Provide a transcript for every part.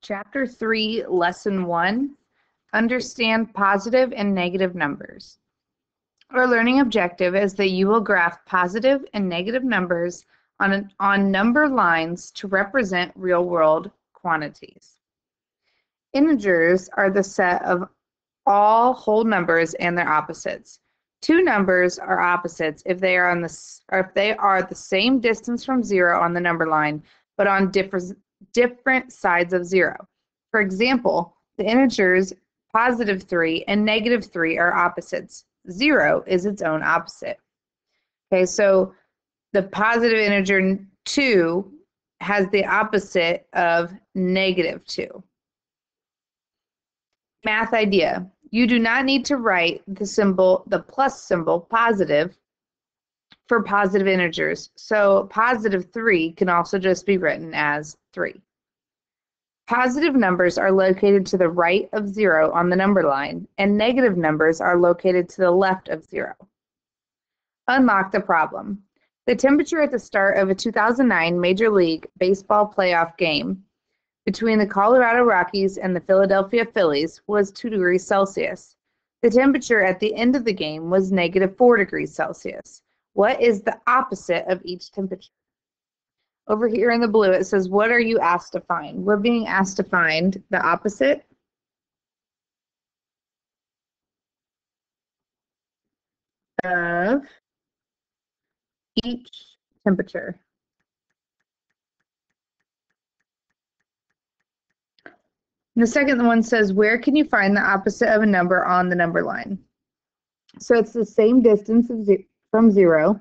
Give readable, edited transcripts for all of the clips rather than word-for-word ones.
Chapter 3, Lesson 1, Understand Positive and Negative Numbers. Our learning objective is that you will graph positive and negative numbers on number lines to represent real-world quantities. Integers are the set of all whole numbers and their opposites. Two numbers are opposites if they are the same distance from zero on the number line, but on different sides of zero. For example, the integers positive 3 and negative 3 are opposites. 0 is its own opposite. Okay, so the positive integer 2 has the opposite of negative 2. Math idea. You do not need to write the plus symbol positive for positive integers. So positive 3 can also just be written as 3. Positive numbers are located to the right of 0 on the number line, and negative numbers are located to the left of 0. Unlock the problem. The temperature at the start of a 2009 Major League Baseball playoff game between the Colorado Rockies and the Philadelphia Phillies was 2 degrees Celsius. The temperature at the end of the game was -4 degrees Celsius. What is the opposite of each temperature? Over here in the blue, it says, what are you asked to find? We're being asked to find the opposite of each temperature. And the second one says, where can you find the opposite of a number on the number line? So it's the same distance from 0.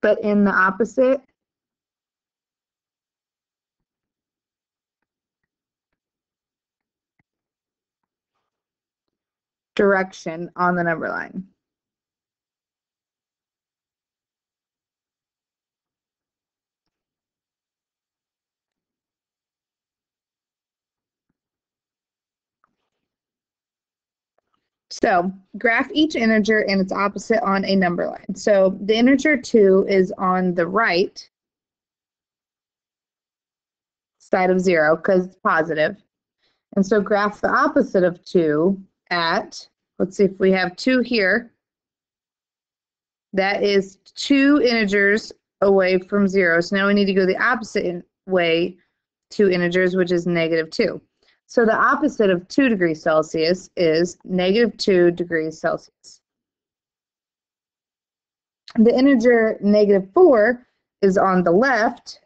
But in the opposite direction on the number line. So graph each integer and its opposite on a number line. So the integer 2 is on the right side of 0 because it's positive. And so graph the opposite of 2 at, let's see if we have 2 here. That is 2 integers away from 0. So now we need to go the opposite way, 2 integers, which is -2. So the opposite of 2 degrees Celsius is -2 degrees Celsius. The integer -4 is on the left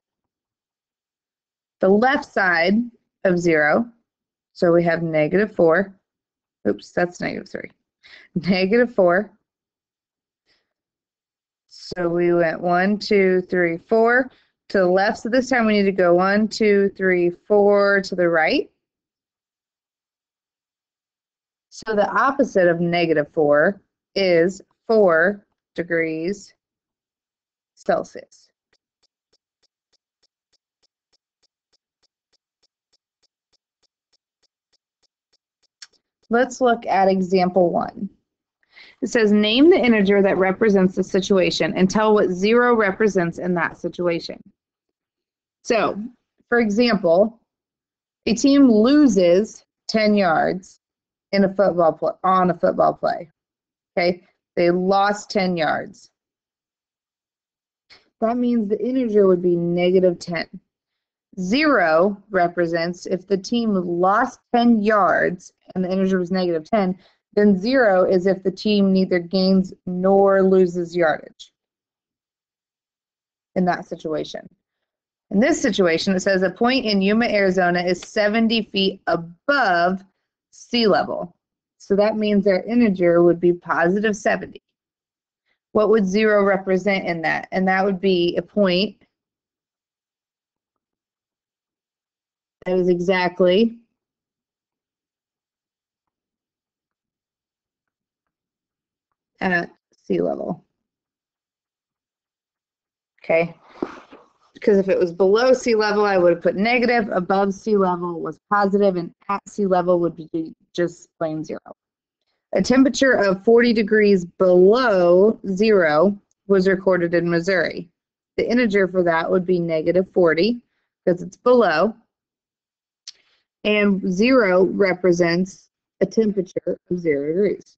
side of 0. So we have -4. Oops, that's -3. -4. So we went 1, 2, 3, 4 to the left. So this time we need to go 1, 2, 3, 4 to the right. So the opposite of -4 is 4 degrees Celsius. Let's look at example 1. It says, name the integer that represents the situation and tell what 0 represents in that situation. So, for example, a team loses 10 yards on a football play. Okay, they lost 10 yards. That means the integer would be -10. 0 represents if the team lost 10 yards and the integer was -10, then 0 is if the team neither gains nor loses yardage in that situation. In this situation, it says a point in Yuma, Arizona is 70 feet above sea level. So that means their integer would be +70. What would 0 represent in that? And that would be a point that is exactly at sea level. Okay, because if it was below sea level, I would have put negative, above sea level was positive, and at sea level would be just plain 0. A temperature of 40 degrees below zero was recorded in Missouri. The integer for that would be -40 because it's below. And 0 represents a temperature of 0 degrees.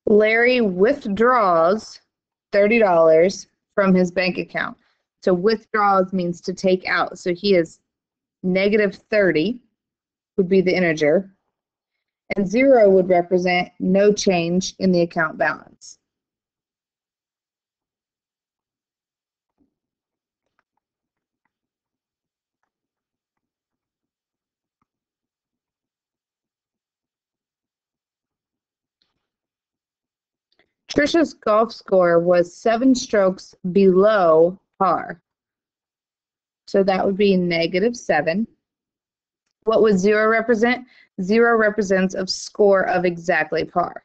Larry withdraws $30 from his bank account. So withdraws means to take out. So he is -30 would be the integer. And 0 would represent no change in the account balance. Trisha's golf score was 7 strokes below par. So that would be -7. What would 0 represent? 0 represents a score of exactly par.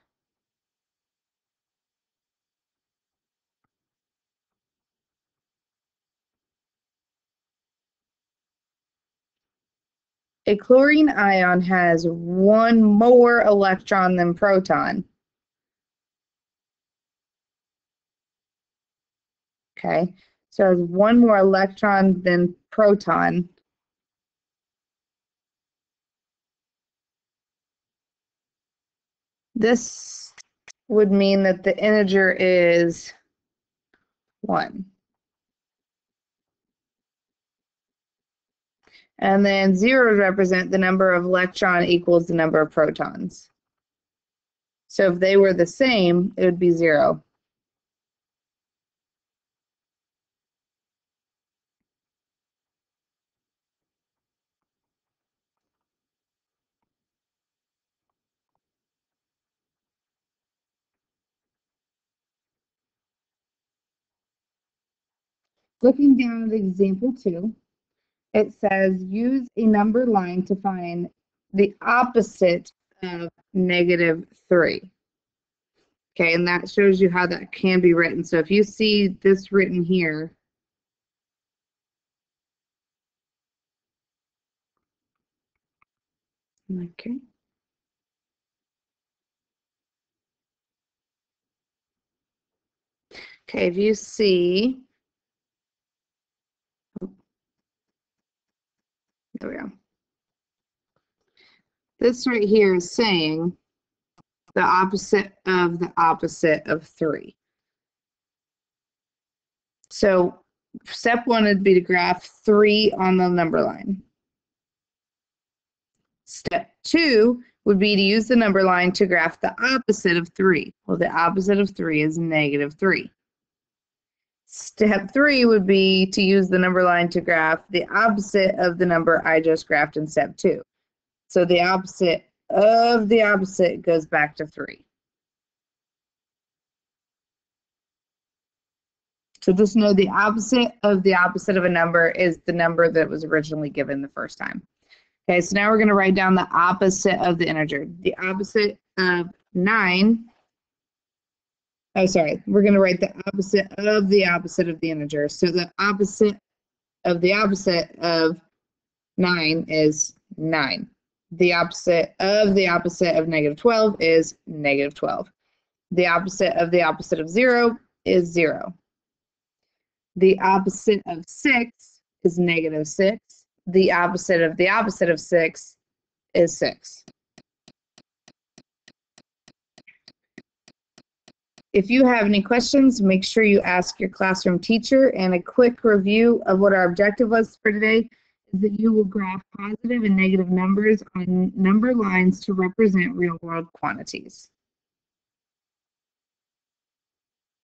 A chlorine ion has 1 more electron than proton. Okay, so it has 1 more electron than proton. This would mean that the integer is 1. And then 0 would represent the number of electron equals the number of protons. So if they were the same, it would be 0. Looking down at example 2, it says use a number line to find the opposite of -3. Okay, and that shows you how that can be written. So if you see this written here, okay. Okay, if you see, there we go. This right here is saying the opposite of 3. So step 1 would be to graph 3 on the number line. Step 2 would be to use the number line to graph the opposite of 3. Well, the opposite of 3 is -3. Step 3 would be to use the number line to graph the opposite of the number I just graphed in step 2. So the opposite of the opposite goes back to 3. So just know the opposite of a number is the number that was originally given the first time. Okay, so now we're going to write down the opposite of the integer. The opposite of 9. Oh, sorry. We're going to write the opposite of the integer. So the opposite of 9 is 9. The opposite of -12 is -12. The opposite of 0 is 0. The opposite of 6 is -6. The opposite of 6 is 6. If you have any questions, make sure you ask your classroom teacher. And a quick review of what our objective was for today is that you will graph positive and negative numbers on number lines to represent real-world quantities.